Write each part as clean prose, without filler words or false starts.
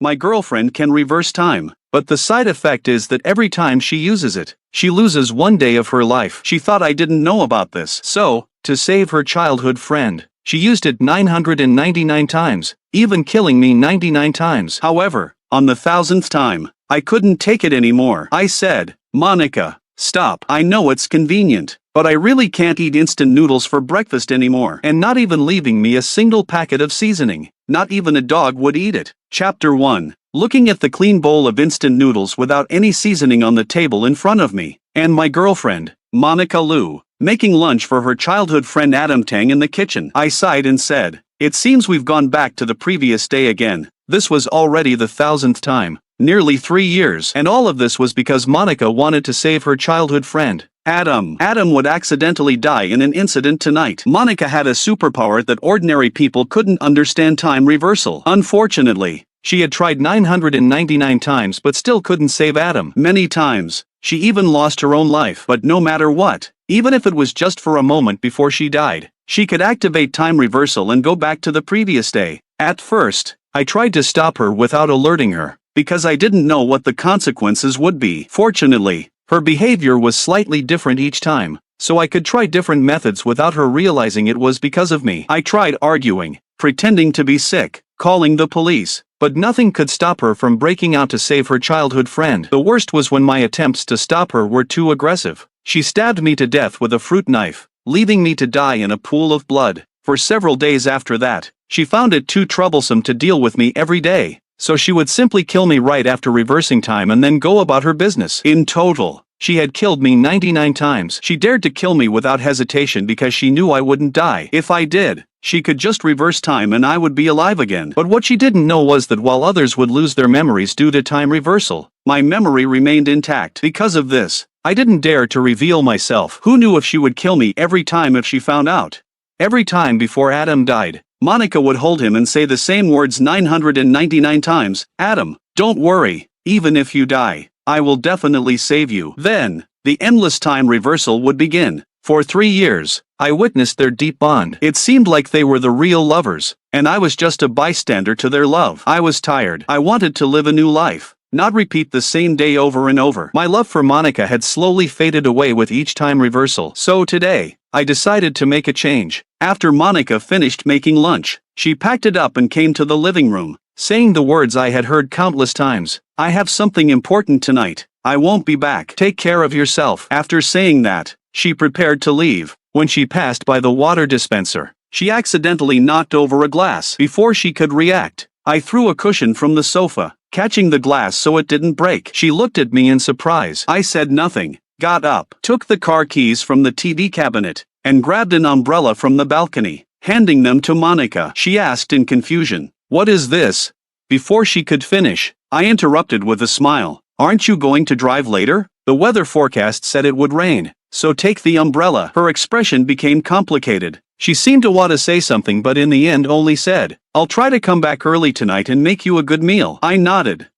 my girlfriend can reverse time. But the side effect is that every time she uses it, she loses one day of her life. She thought I didn't know about this. So, to save her childhood friend, she used it 999 times, even killing me 99 times. However, on the 1000th time, I couldn't take it anymore. I said, Monica, stop. I know it's convenient, but I really can't eat instant noodles for breakfast anymore. And not even leaving me a single packet of seasoning. Not even a dog would eat it. Chapter 1. Looking at the clean bowl of instant noodles without any seasoning on the table in front of me, and my girlfriend, Monica Liu, making lunch for her childhood friend Adam Tang in the kitchen, I sighed and said, it seems we've gone back to the previous day again. This was already the 1000th time, nearly 3 years, and all of this was because Monica wanted to save her childhood friend, Adam. Adam would accidentally die in an incident tonight. Monica had a superpower that ordinary people couldn't understand: time reversal. Unfortunately, she had tried 999 times but still couldn't save Adam. Many times, she even lost her own life. But no matter what, even if it was just for a moment before she died, she could activate time reversal and go back to the previous day. At first, I tried to stop her without alerting her, because I didn't know what the consequences would be. Fortunately, her behavior was slightly different each time, so I could try different methods without her realizing it was because of me. I tried arguing, pretending to be sick, calling the police, but nothing could stop her from breaking out to save her childhood friend. The worst was when my attempts to stop her were too aggressive. She stabbed me to death with a fruit knife, leaving me to die in a pool of blood. For several days after that, she found it too troublesome to deal with me every day, so she would simply kill me right after reversing time and then go about her business. In total, she had killed me 99 times. She dared to kill me without hesitation because she knew I wouldn't die. If I did, she could just reverse time and I would be alive again. But what she didn't know was that while others would lose their memories due to time reversal, my memory remained intact. Because of this, I didn't dare to reveal myself. Who knew if she would kill me every time if she found out? Every time before Adam died, Monica would hold him and say the same words 999 times, Adam, don't worry, even if you die, I will definitely save you. Then, the endless time reversal would begin. For 3 years, I witnessed their deep bond. It seemed like they were the real lovers, and I was just a bystander to their love. I was tired. I wanted to live a new life, not repeat the same day over and over. My love for Monica had slowly faded away with each time reversal. So today, I decided to make a change. After Monica finished making lunch, she packed it up and came to the living room, saying the words I had heard countless times. I have something important tonight. I won't be back. Take care of yourself. After saying that, she prepared to leave. When she passed by the water dispenser, she accidentally knocked over a glass. Before she could react, I threw a cushion from the sofa, catching the glass so it didn't break. She looked at me in surprise. I said nothing, got up, took the car keys from the TV cabinet, and grabbed an umbrella from the balcony, handing them to Monica. She asked in confusion, "What is this?" Before she could finish, I interrupted with a smile. "Aren't you going to drive later? The weather forecast said it would rain, so take the umbrella." Her expression became complicated. She seemed to want to say something but in the end only said, "I'll try to come back early tonight and make you a good meal." I nodded.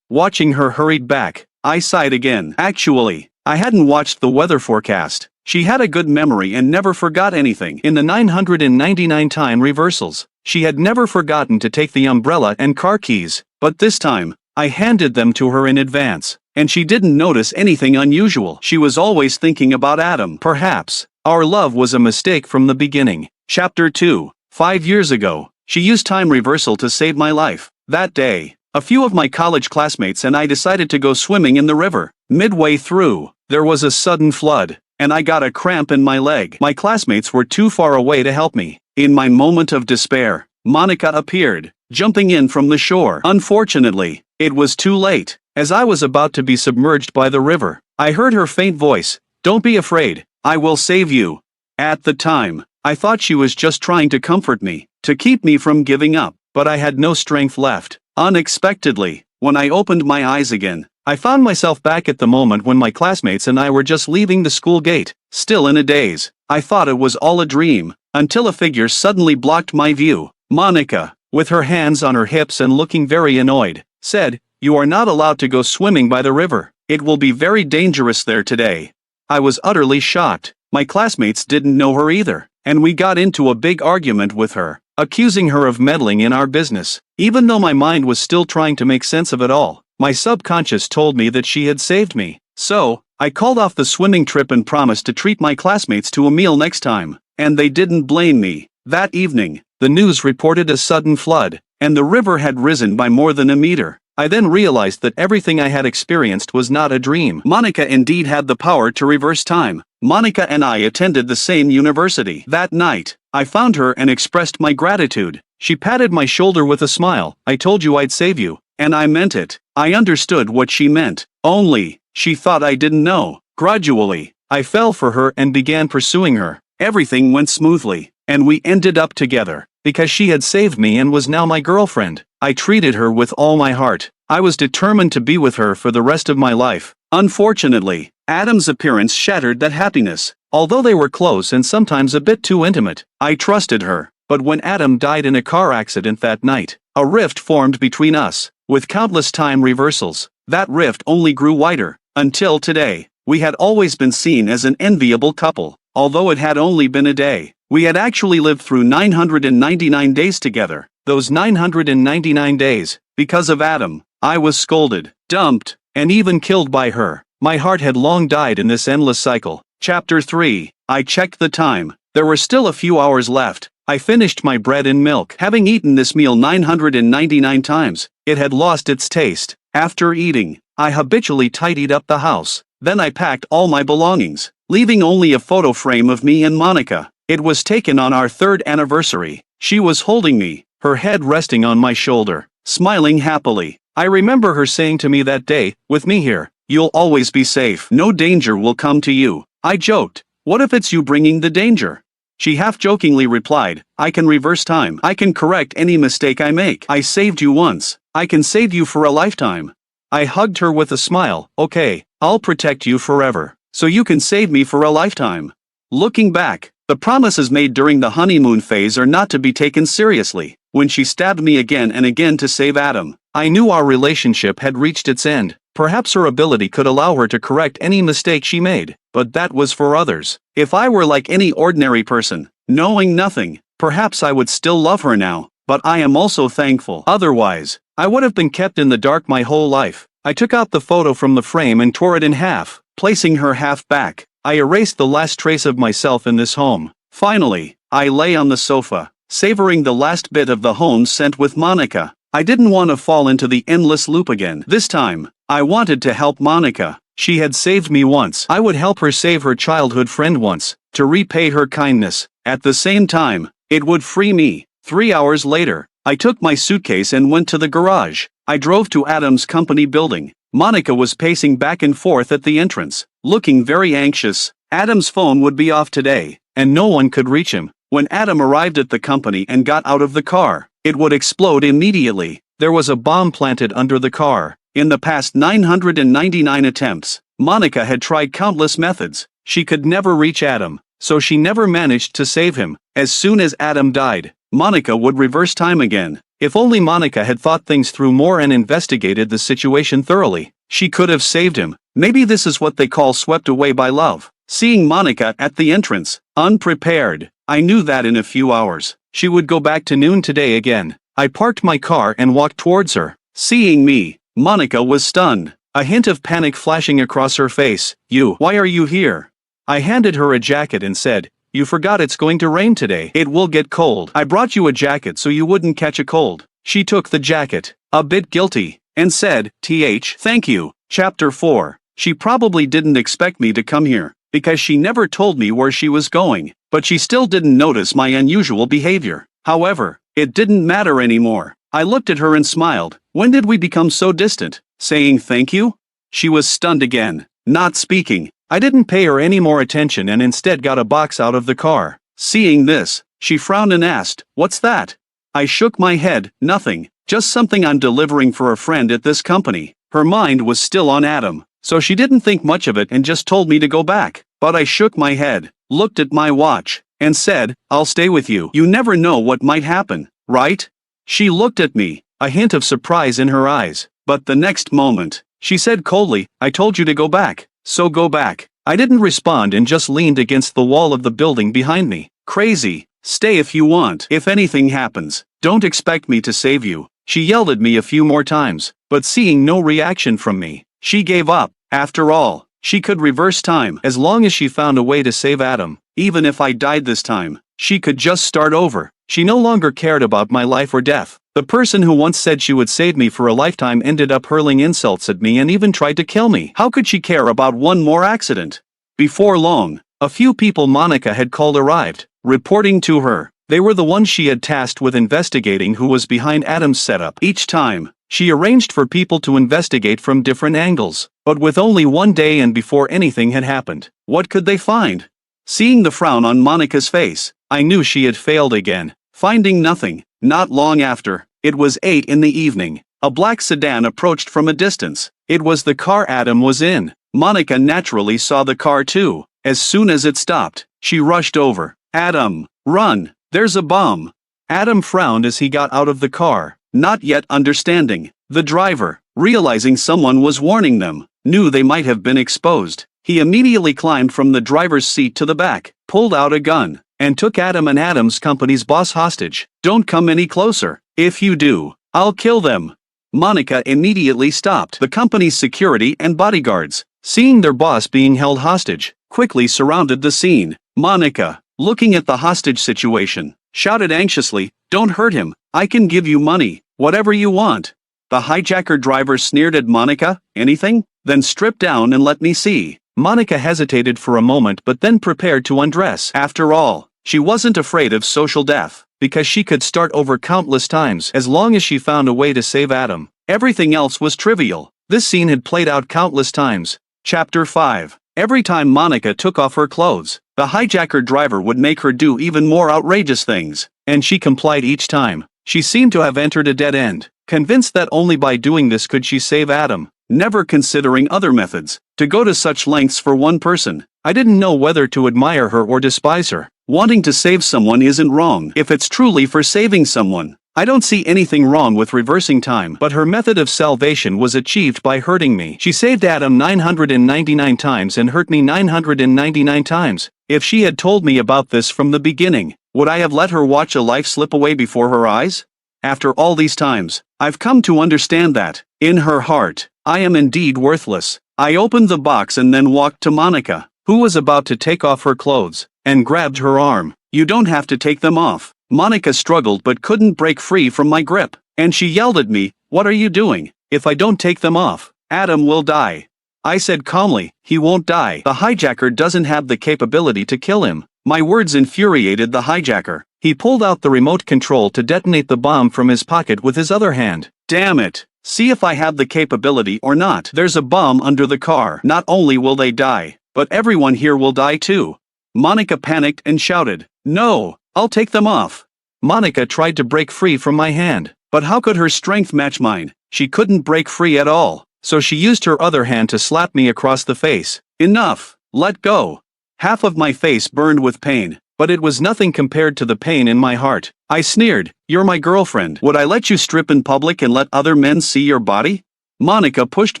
Watching her hurried back, I sighed again. Actually, I hadn't watched the weather forecast. She had a good memory and never forgot anything. In the 999 time reversals, she had never forgotten to take the umbrella and car keys, but this time, I handed them to her in advance, and she didn't notice anything unusual. She was always thinking about Adam. Perhaps, our love was a mistake from the beginning. Chapter 2. 5 years ago, she used time reversal to save my life. That day, a few of my college classmates and I decided to go swimming in the river. Midway through, there was a sudden flood, and I got a cramp in my leg. My classmates were too far away to help me. In my moment of despair, Monica appeared, jumping in from the shore. Unfortunately, it was too late. As I was about to be submerged by the river, I heard her faint voice, "Don't be afraid, I will save you." At the time, I thought she was just trying to comfort me, to keep me from giving up, but I had no strength left. Unexpectedly, when I opened my eyes again, I found myself back at the moment when my classmates and I were just leaving the school gate. Still in a daze, I thought it was all a dream, until a figure suddenly blocked my view. Monica, with her hands on her hips and looking very annoyed, said, "You are not allowed to go swimming by the river. It will be very dangerous there today." I was utterly shocked. My classmates didn't know her either, and we got into a big argument with her. accusing her of meddling in our business. Even though my mind was still trying to make sense of it all, my subconscious told me that she had saved me. So, I called off the swimming trip and promised to treat my classmates to a meal next time. And they didn't blame me. That evening, the news reported a sudden flood, and the river had risen by more than a meter. I then realized that everything I had experienced was not a dream. Monica indeed had the power to reverse time. Monica and I attended the same university. That night, I found her and expressed my gratitude. She patted my shoulder with a smile. I told you I'd save you, and I meant it. I understood what she meant. Only, she thought I didn't know. Gradually, I fell for her and began pursuing her. Everything went smoothly, and we ended up together, because she had saved me and was now my girlfriend. I treated her with all my heart. I was determined to be with her for the rest of my life. Unfortunately, Adam's appearance shattered that happiness. Although they were close and sometimes a bit too intimate, I trusted her. But when Adam died in a car accident that night, a rift formed between us. With countless time reversals, that rift only grew wider. Until today, we had always been seen as an enviable couple. Although it had only been a day, we had actually lived through 999 days together. Those 999 days, because of Adam, I was scolded, dumped, and even killed by her. My heart had long died in this endless cycle. Chapter 3. I checked the time. There were still a few hours left. I finished my bread and milk. Having eaten this meal 999 times, it had lost its taste. After eating, I habitually tidied up the house. Then I packed all my belongings, leaving only a photo frame of me and Monica. It was taken on our 3rd anniversary. She was holding me, her head resting on my shoulder, smiling happily. I remember her saying to me that day, "With me here, you'll always be safe. No danger will come to you." I joked, "What if it's you bringing the danger?" She half-jokingly replied, "I can reverse time. I can correct any mistake I make. I saved you once. I can save you for a lifetime." I hugged her with a smile. "Okay, I'll protect you forever, so you can save me for a lifetime." Looking back, the promises made during the honeymoon phase are not to be taken seriously. When she stabbed me again and again to save Adam, I knew our relationship had reached its end. Perhaps her ability could allow her to correct any mistake she made, but that was for others. If I were like any ordinary person, knowing nothing, perhaps I would still love her now, but I am also thankful. Otherwise, I would have been kept in the dark my whole life. I took out the photo from the frame and tore it in half, placing her half back. I erased the last trace of myself in this home. Finally, I lay on the sofa, savoring the last bit of the home scent with Monica. I didn't want to fall into the endless loop again. This time, I wanted to help Monica. She had saved me once. I would help her save her childhood friend once, to repay her kindness. At the same time, it would free me. 3 hours later, I took my suitcase and went to the garage. I drove to Adam's company building. Monica was pacing back and forth at the entrance, looking very anxious. Adam's phone would be off today, and no one could reach him. When Adam arrived at the company and got out of the car, it would explode immediately. There was a bomb planted under the car. In the past 999 attempts, Monica had tried countless methods. She could never reach Adam, so she never managed to save him. As soon as Adam died, Monica would reverse time again. If only Monica had thought things through more and investigated the situation thoroughly, she could have saved him. Maybe this is what they call swept away by love. Seeing Monica at the entrance, unprepared, I knew that in a few hours, she would go back to noon today again. I parked my car and walked towards her. Seeing me, Monica was stunned, a hint of panic flashing across her face. Why are you here?" I handed her a jacket and said, "You forgot it's going to rain today. It will get cold. I brought you a jacket so you wouldn't catch a cold." She took the jacket, a bit guilty, and said, "Thank you." Chapter 4. She probably didn't expect me to come here, because she never told me where she was going, but she still didn't notice my unusual behavior. However, it didn't matter anymore. I looked at her and smiled. When did we become so distant? Saying thank you? She was stunned again, not speaking. I didn't pay her any more attention and instead got a box out of the car. Seeing this, she frowned and asked, "What's that?" I shook my head. "Nothing, just something I'm delivering for a friend at this company." Her mind was still on Adam, so she didn't think much of it and just told me to go back. But I shook my head, looked at my watch, and said, "I'll stay with you. You never know what might happen, right?" She looked at me, a hint of surprise in her eyes, but the next moment, she said coldly, "I told you to go back, so go back." I didn't respond and just leaned against the wall of the building behind me. "Crazy," Stay if you want. If anything happens, don't expect me to save you. She yelled at me a few more times, but seeing no reaction from me, she gave up. After all, she could reverse time as long as she found a way to save Adam. Even if I died this time, she could just start over. She no longer cared about my life or death. The person who once said she would save me for a lifetime ended up hurling insults at me and even tried to kill me. How could she care about one more accident? Before long, a few people Monica had called arrived, reporting to her. They were the ones she had tasked with investigating who was behind Adam's setup. Each time, she arranged for people to investigate from different angles. But with only one day and before anything had happened, what could they find? Seeing the frown on Monica's face, I knew she had failed again. Finding nothing, not long after, it was 8 in the evening. A black sedan approached from a distance. It was the car Adam was in. Monica naturally saw the car too. As soon as it stopped, she rushed over. Adam, run, there's a bomb. Adam frowned as he got out of the car, not yet understanding. The driver, realizing someone was warning them, knew they might have been exposed. He immediately climbed from the driver's seat to the back, pulled out a gun, and took Adam and Adam's company's boss hostage. Don't come any closer. If you do, I'll kill them. Monica immediately stopped. The company's security and bodyguards, seeing their boss being held hostage, quickly surrounded the scene. Monica, looking at the hostage situation, shouted anxiously, "Don't hurt him, I can give you money, whatever you want." The hijacker driver sneered at Monica, "Anything? Then strip down and let me see." Monica hesitated for a moment but then prepared to undress. After all, she wasn't afraid of social death, because she could start over countless times as long as she found a way to save Adam. Everything else was trivial. This scene had played out countless times. Chapter 5. Every time Monica took off her clothes, the hijacker driver would make her do even more outrageous things, and she complied each time. She seemed to have entered a dead end, convinced that only by doing this could she save Adam, never considering other methods. To go to such lengths for one person, I didn't know whether to admire her or despise her. Wanting to save someone isn't wrong if it's truly for saving someone. I don't see anything wrong with reversing time, but her method of salvation was achieved by hurting me. She saved Adam 999 times and hurt me 999 times. If she had told me about this from the beginning, would I have let her watch a life slip away before her eyes? After all these times, I've come to understand that, in her heart, I am indeed worthless. I opened the box and then walked to Monica, who was about to take off her clothes, and grabbed her arm. "You don't have to take them off." Monica struggled but couldn't break free from my grip, and she yelled at me, "What are you doing? If I don't take them off, Adam will die." I said calmly, "He won't die. The hijacker doesn't have the capability to kill him." My words infuriated the hijacker. He pulled out the remote control to detonate the bomb from his pocket with his other hand. "Damn it! See if I have the capability or not. There's a bomb under the car. Not only will they die, but everyone here will die too." Monica panicked and shouted, "No, I'll take them off." Monica tried to break free from my hand, but how could her strength match mine? She couldn't break free at all, so she used her other hand to slap me across the face. "Enough, let go." Half of my face burned with pain, but it was nothing compared to the pain in my heart. I sneered, "You're my girlfriend. Would I let you strip in public and let other men see your body?" Monica pushed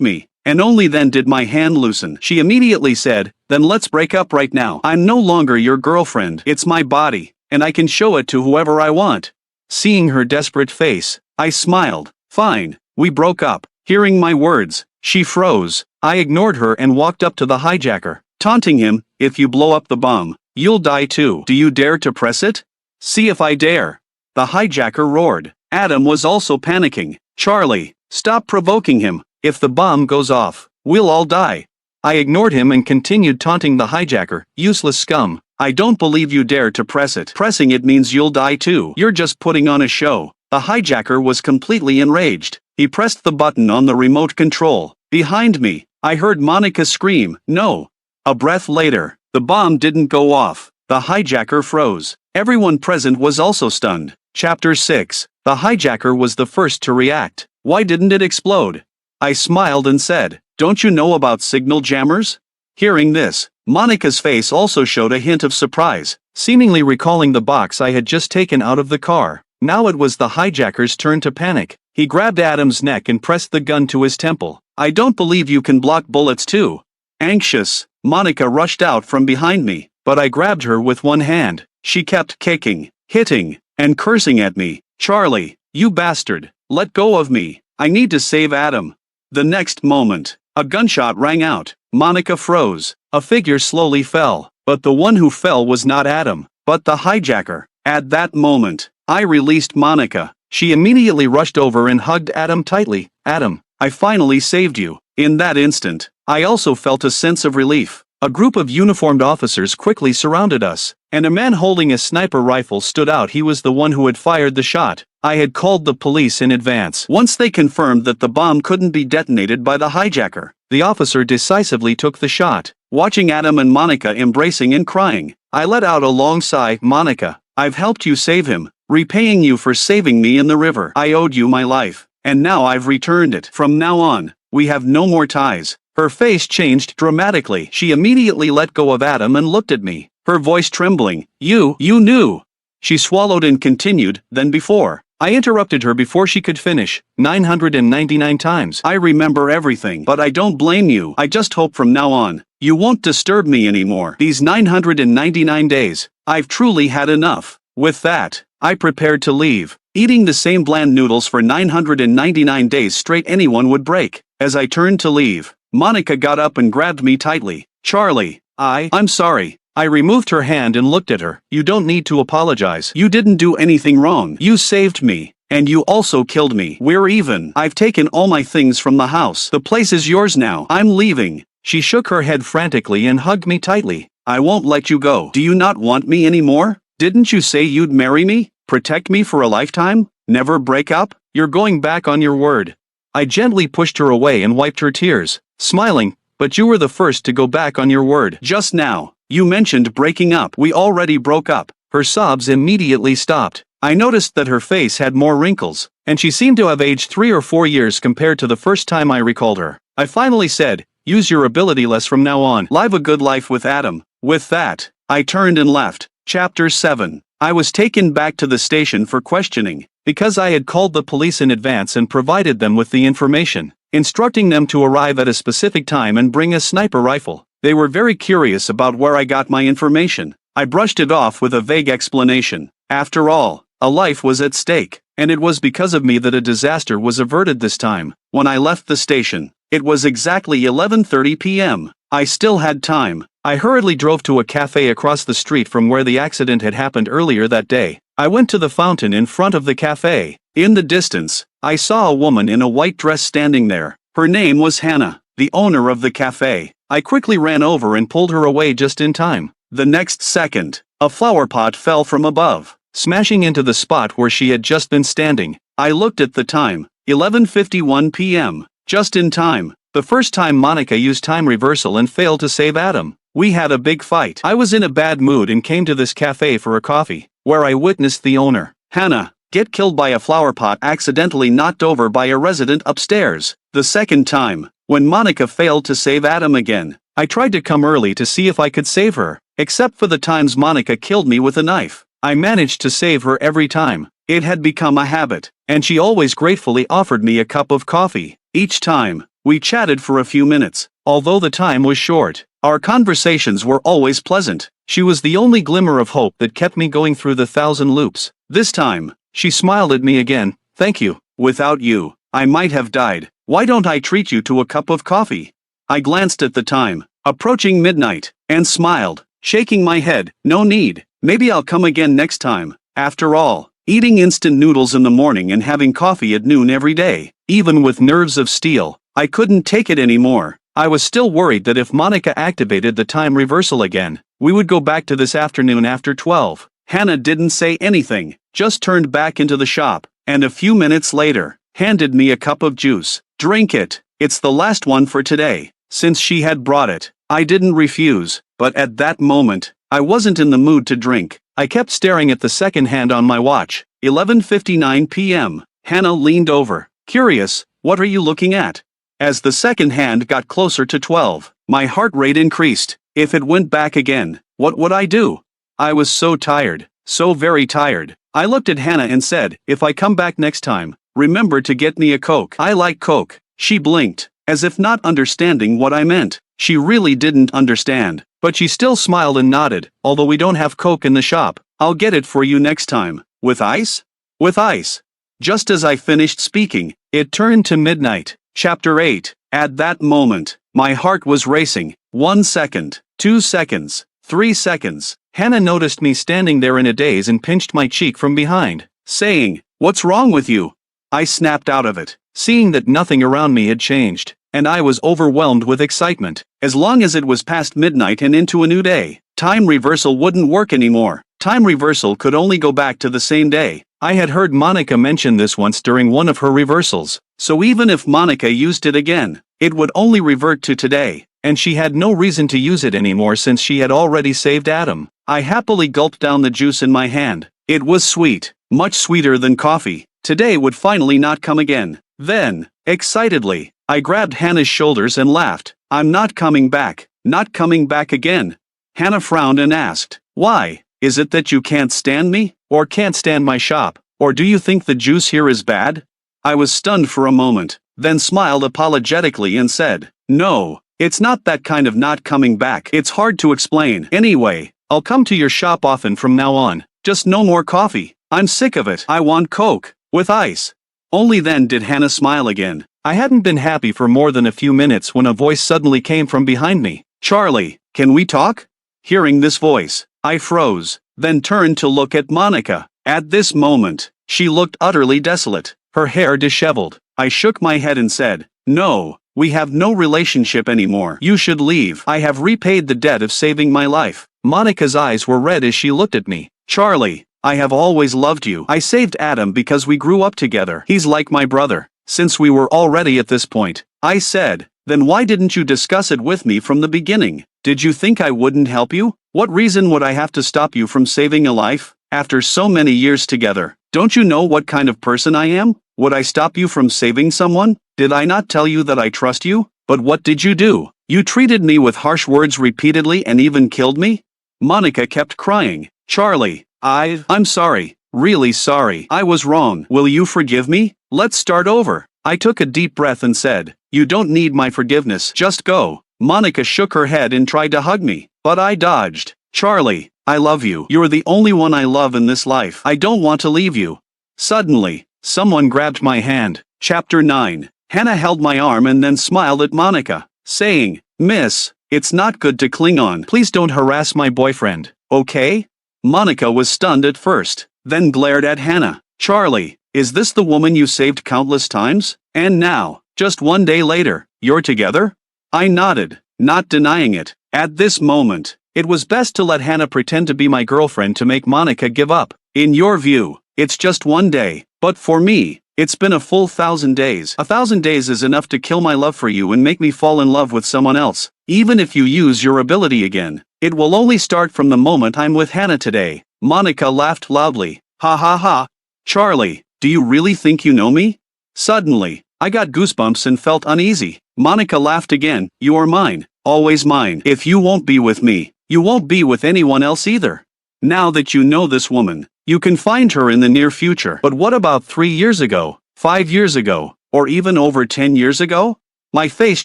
me, and only then did my hand loosen. She immediately said, "Then let's break up right now. I'm no longer your girlfriend. It's my body, and I can show it to whoever I want." Seeing her desperate face, I smiled. "Fine, we broke up." Hearing my words, she froze. I ignored her and walked up to the hijacker, taunting him, "If you blow up the bomb, you'll die too. Do you dare to press it? See if I dare." The hijacker roared. Adam was also panicking. "Charlie, stop provoking him. If the bomb goes off, we'll all die." I ignored him and continued taunting the hijacker, "Useless scum. I don't believe you dare to press it. Pressing it means you'll die too. You're just putting on a show." The hijacker was completely enraged. He pressed the button on the remote control. Behind me, I heard Monica scream, "No." A breath later, the bomb didn't go off. The hijacker froze. Everyone present was also stunned. Chapter 6. The hijacker was the first to react. Why didn't it explode? I smiled and said, "Don't you know about signal jammers?" Hearing this, Monica's face also showed a hint of surprise, seemingly recalling the box I had just taken out of the car. Now it was the hijacker's turn to panic. He grabbed Adam's neck and pressed the gun to his temple. "I don't believe you can block bullets too." Anxious, Monica rushed out from behind me, but I grabbed her with one hand. She kept kicking. hitting, and cursing at me. "Charlie, you bastard, let go of me. I need to save Adam." The next moment, a gunshot rang out. Monica froze. A figure slowly fell, but the one who fell was not Adam, but the hijacker. At that moment, I released Monica. She immediately rushed over and hugged Adam tightly. "Adam, I finally saved you." In that instant, I also felt a sense of relief. A group of uniformed officers quickly surrounded us, and a man holding a sniper rifle stood out. He was the one who had fired the shot. I had called the police in advance. Once they confirmed that the bomb couldn't be detonated by the hijacker, the officer decisively took the shot. Watching Adam and Monica embracing and crying, I let out a long sigh. "Monica, I've helped you save him, repaying you for saving me in the river. I owed you my life, and now I've returned it. From now on, we have no more ties." Her face changed dramatically. She immediately let go of Adam and looked at me, her voice trembling. You knew." She swallowed and continued, "Than before." I interrupted her before she could finish. 999 times. "I remember everything, but I don't blame you. I just hope from now on, you won't disturb me anymore. These 999 days, I've truly had enough." With that, I prepared to leave. Eating the same bland noodles for 999 days straight, anyone would break. As I turned to leave, Monica got up and grabbed me tightly. "Charlie, I'm sorry." I removed her hand and looked at her. "You don't need to apologize. You didn't do anything wrong. You saved me, and you also killed me. We're even. I've taken all my things from the house. The place is yours now. I'm leaving." She shook her head frantically and hugged me tightly. "I won't let you go. Do you not want me anymore? Didn't you say you'd marry me? Protect me for a lifetime? Never break up? You're going back on your word." I gently pushed her away and wiped her tears, smiling. "But you were the first to go back on your word. Just now, you mentioned breaking up. We already broke up." Her sobs immediately stopped. I noticed that her face had more wrinkles, and she seemed to have aged 3 or 4 years compared to the first time I recalled her. I finally said, "Use your ability less from now on. Live a good life with Adam." With that, I turned and left. Chapter 7. I was taken back to the station for questioning, because I had called the police in advance and provided them with the information, instructing them to arrive at a specific time and bring a sniper rifle. They were very curious about where I got my information. I brushed it off with a vague explanation. After all, a life was at stake, and it was because of me that a disaster was averted this time. When I left the station, it was exactly 11:30 p.m. I still had time. I hurriedly drove to a cafe across the street from where the accident had happened earlier that day. I went to the fountain in front of the cafe. In the distance, I saw a woman in a white dress standing there. Her name was Hannah, the owner of the cafe. I quickly ran over and pulled her away just in time. The next second, a flower pot fell from above, smashing into the spot where she had just been standing. I looked at the time, 11:51 p.m., just in time. The first time Monica used time reversal and failed to save Adam. We had a big fight. I was in a bad mood and came to this cafe for a coffee, where I witnessed the owner, Hannah, get killed by a flower pot accidentally knocked over by a resident upstairs. The second time, when Monica failed to save Adam again, I tried to come early to see if I could save her. Except for the times Monica killed me with a knife, I managed to save her every time. It had become a habit, and she always gratefully offered me a cup of coffee. Each time, we chatted for a few minutes. Although the time was short, our conversations were always pleasant. She was the only glimmer of hope that kept me going through the 1,000 loops. This time, she smiled at me again. "Thank you. Without you, I might have died. Why don't I treat you to a cup of coffee?" I glanced at the time, approaching midnight, and smiled, shaking my head. "No need. Maybe I'll come again next time." After all, eating instant noodles in the morning and having coffee at noon every day, even with nerves of steel, I couldn't take it anymore. I was still worried that if Monica activated the time reversal again, we would go back to this afternoon after 12. Hannah didn't say anything, just turned back into the shop, and a few minutes later, handed me a cup of juice. "Drink it. It's the last one for today." Since she had brought it, I didn't refuse, but at that moment, I wasn't in the mood to drink. I kept staring at the second hand on my watch. 11:59 p.m. Hannah leaned over, curious. "What are you looking at?" As the second hand got closer to 12, my heart rate increased. If it went back again, what would I do? I was so tired, so very tired. I looked at Hannah and said, "If I come back next time, remember to get me a Coke. I like Coke." She blinked, as if not understanding what I meant. She really didn't understand, but she still smiled and nodded. "Although we don't have Coke in the shop, I'll get it for you next time. With ice? With ice. Just as I finished speaking, it turned to midnight. Chapter 8. At that moment, my heart was racing. 1 second, 2 seconds, 3 seconds. Hannah noticed me standing there in a daze and pinched my cheek from behind, saying, "What's wrong with you?" I snapped out of it, seeing that nothing around me had changed, and I was overwhelmed with excitement. As long as it was past midnight and into a new day, time reversal wouldn't work anymore. Time reversal could only go back to the same day. I had heard Monica mention this once during one of her reversals, so even if Monica used it again, it would only revert to today, and she had no reason to use it anymore since she had already saved Adam. I happily gulped down the juice in my hand. It was sweet, much sweeter than coffee. Today would finally not come again. Then, excitedly, I grabbed Hannah's shoulders and laughed. "I'm not coming back. Not coming back again." Hannah frowned and asked, "Why? Is it that you can't stand me? Or can't stand my shop? Or do you think the juice here is bad?" I was stunned for a moment, then smiled apologetically and said, "No, it's not that kind of not coming back. It's hard to explain. Anyway, I'll come to your shop often from now on. Just no more coffee. I'm sick of it. I want Coke. With ice." Only then did Hannah smile again. I hadn't been happy for more than a few minutes when a voice suddenly came from behind me. "Charlie, can we talk?" Hearing this voice, I froze, then turned to look at Monica. At this moment, she looked utterly desolate, her hair disheveled. I shook my head and said, "No, we have no relationship anymore. You should leave. I have repaid the debt of saving my life." Monica's eyes were red as she looked at me. "Charlie, I have always loved you. I saved Adam because we grew up together. He's like my brother. Since we were already at this point," I said, "then why didn't you discuss it with me from the beginning? Did you think I wouldn't help you? What reason would I have to stop you from saving a life? After so many years together, don't you know what kind of person I am? Would I stop you from saving someone? Did I not tell you that I trust you? But what did you do? You treated me with harsh words repeatedly and even killed me?" Monica kept crying. "Charlie, I'm sorry. Really sorry. I was wrong. Will you forgive me? Let's start over." I took a deep breath and said, "You don't need my forgiveness. Just go." Monica shook her head and tried to hug me, but I dodged. "Charlie, I love you. You're the only one I love in this life. I don't want to leave you." Suddenly, someone grabbed my hand. Chapter 9. Hannah held my arm and then smiled at Monica, saying, "Miss, it's not good to cling on. Please don't harass my boyfriend, okay?" Monica was stunned at first, then glared at Hannah. "Charlie, is this the woman you saved countless times? And now, just 1 day later, you're together?" I nodded, not denying it. At this moment, it was best to let Hannah pretend to be my girlfriend to make Monica give up. In your view, it's just 1 day, but for me, it's been a full 1,000 days. 1,000 days is enough to kill my love for you and make me fall in love with someone else. Even if you use your ability again, it will only start from the moment I'm with Hannah today. Monica laughed loudly. "Ha ha ha. Charlie, do you really think you know me?" Suddenly, I got goosebumps and felt uneasy. Monica laughed again. "You are mine, always mine. If you won't be with me, you won't be with anyone else either. Now that you know this woman, you can find her in the near future." But what about 3 years ago, 5 years ago, or even over 10 years ago? My face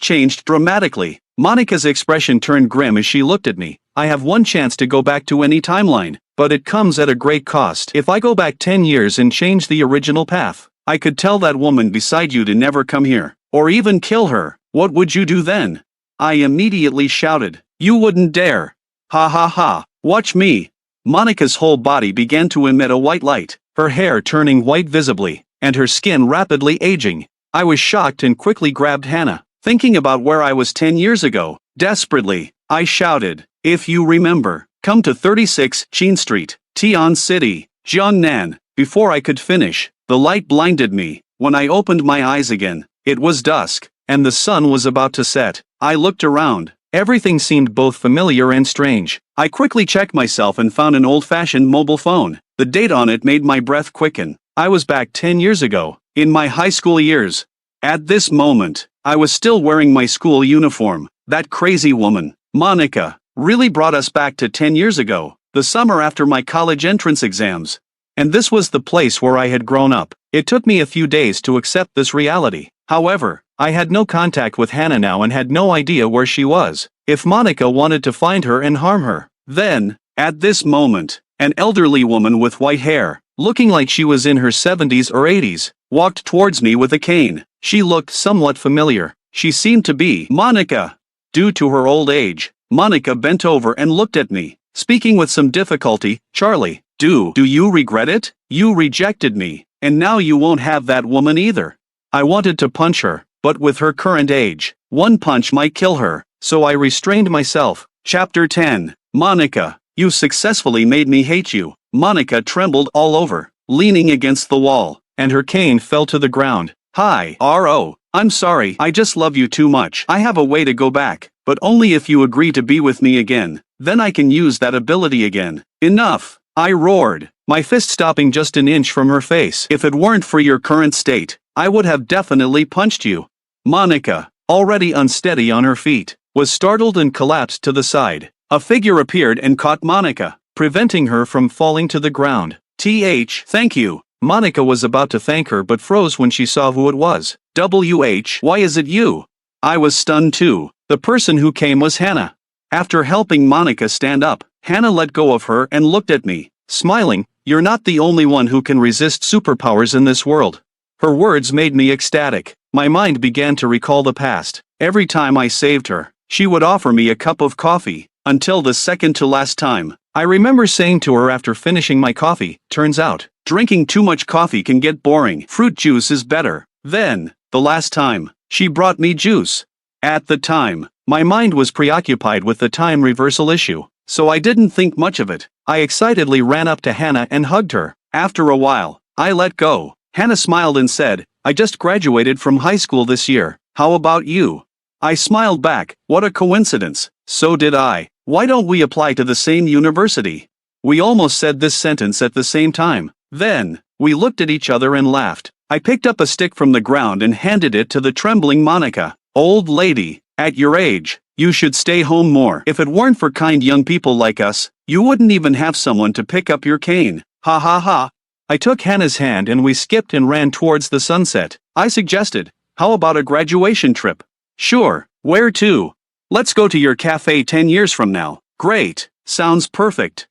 changed dramatically. Monica's expression turned grim as she looked at me. "I have one chance to go back to any timeline, but it comes at a great cost. If I go back 10 years and change the original path, I could tell that woman beside you to never come here, or even kill her. What would you do then?" I immediately shouted, "You wouldn't dare. Ha ha ha, watch me." Monica's whole body began to emit a white light, her hair turning white visibly, and her skin rapidly aging. I was shocked and quickly grabbed Hannah, thinking about where I was 10 years ago. Desperately, I shouted, "If you remember, come to 36 Chin Street, Tian City, Jiangnan." Before I could finish, the light blinded me. When I opened my eyes again, it was dusk, and the sun was about to set. I looked around. Everything seemed both familiar and strange. I quickly checked myself and found an old-fashioned mobile phone. The date on it made my breath quicken. I was back 10 years ago, in my high school years. At this moment, I was still wearing my school uniform. That crazy woman, Monica, really brought us back to 10 years ago, the summer after my college entrance exams. And this was the place where I had grown up. It took me a few days to accept this reality. However, I had no contact with Hannah now and had no idea where she was. If Monica wanted to find her and harm her, then, at this moment, An elderly woman with white hair, looking like she was in her 70s or 80s, walked towards me with a cane. She looked somewhat familiar. She seemed to be Monica. Due to her old age, Monica bent over and looked at me, speaking with some difficulty. Charlie, do you regret it? You rejected me, and now you won't have that woman either. I wanted to punch her, but with her current age, one punch might kill her, so I restrained myself. Chapter 10. Monica, you successfully made me hate you. Monica trembled all over, leaning against the wall, and her cane fell to the ground. Hi, R.O. I'm sorry, I just love you too much. I have a way to go back, but only if you agree to be with me again. Then I can use that ability again. Enough, I roared, my fist stopping just an inch from her face. If it weren't for your current state, I would have definitely punched you. Monica, already unsteady on her feet, was startled and collapsed to the side. A figure appeared and caught Monica, preventing her from falling to the ground. Thank you. Monica was about to thank her but froze when she saw who it was. Why is it you? I was stunned too. The person who came was Hannah. After helping Monica stand up, Hannah let go of her and looked at me, smiling. You're not the only one who can resist superpowers in this world. Her words made me ecstatic. My mind began to recall the past. Every time I saved her, she would offer me a cup of coffee, until the second to last time. I remember saying to her after finishing my coffee, turns out, drinking too much coffee can get boring. Fruit juice is better. Then, the last time, she brought me juice. At the time, my mind was preoccupied with the time reversal issue, so I didn't think much of it. I excitedly ran up to Hannah and hugged her. After a while, I let go. Hannah smiled and said, I just graduated from high school this year. How about you? I smiled back. What a coincidence. So did I. Why don't we apply to the same university? We almost said this sentence at the same time. Then, we looked at each other and laughed. I picked up a stick from the ground and handed it to the trembling Monica. Old lady, at your age, you should stay home more. If it weren't for kind young people like us, you wouldn't even have someone to pick up your cane. Ha ha ha. I took Hannah's hand and we skipped and ran towards the sunset. I suggested, how about a graduation trip? Sure, where to? Let's go to your cafe 10 years from now. Great, sounds perfect.